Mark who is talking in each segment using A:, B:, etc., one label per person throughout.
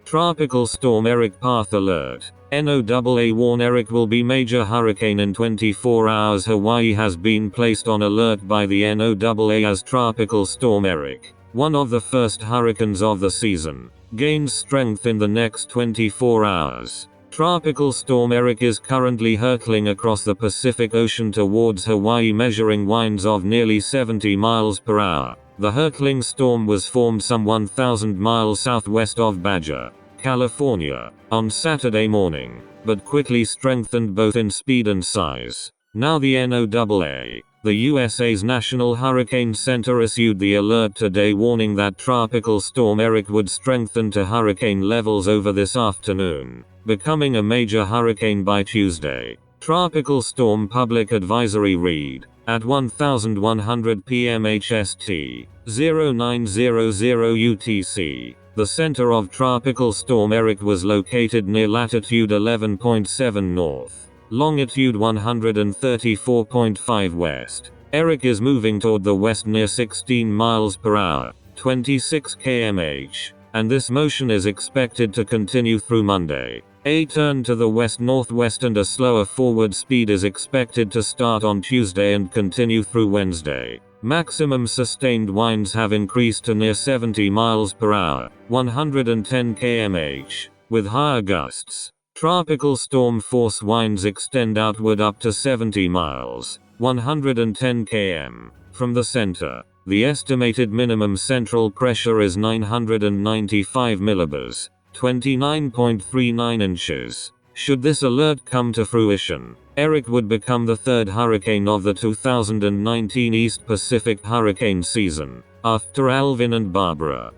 A: Tropical Storm Erick Path Alert. NOAA warn Erick will be major hurricane in 24 hours. Hawaii has been placed on alert by the NOAA as Tropical Storm Erick, one of the first hurricanes of the season, gains strength in the next 24 hours. Tropical Storm Erick is currently hurtling across the Pacific Ocean towards Hawaii, measuring winds of nearly 70 miles per hour. The hurtling storm was formed some 1,000 miles southwest of Baja, California, on Saturday morning, but quickly strengthened both in speed and size. Now the NOAA, the USA's National Hurricane Center, issued the alert today, warning that Tropical Storm Erick would strengthen to hurricane levels over this afternoon, becoming a major hurricane by Tuesday. Tropical Storm Public Advisory read, at 1100 p.m. HST, 0900 UTC. The center of Tropical Storm Erick was located near latitude 11.7 north, longitude 134.5 west. Erick is moving toward the west near 16 miles per hour, 26 km/h, and this motion is expected to continue through Monday. A turn to the west-northwest and a slower forward speed is expected to start on Tuesday and continue through Wednesday. Maximum sustained winds have increased to near 70 miles per hour, 110 km/h, with higher gusts. Tropical storm force winds extend outward up to 70 miles, 110 km, from the center. The estimated minimum central pressure is 995 millibars, 29.39 inches. Should this alert come to fruition, Erick would become the third hurricane of the 2019 East Pacific hurricane season, after Alvin and Barbara.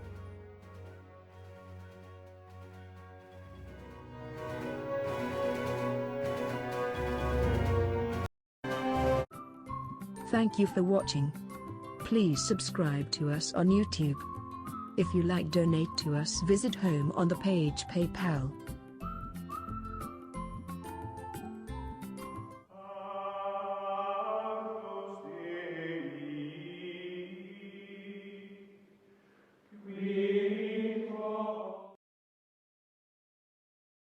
B: Thank you for watching. Please subscribe to us on YouTube. If you like, donate to us, visit home on the page PayPal.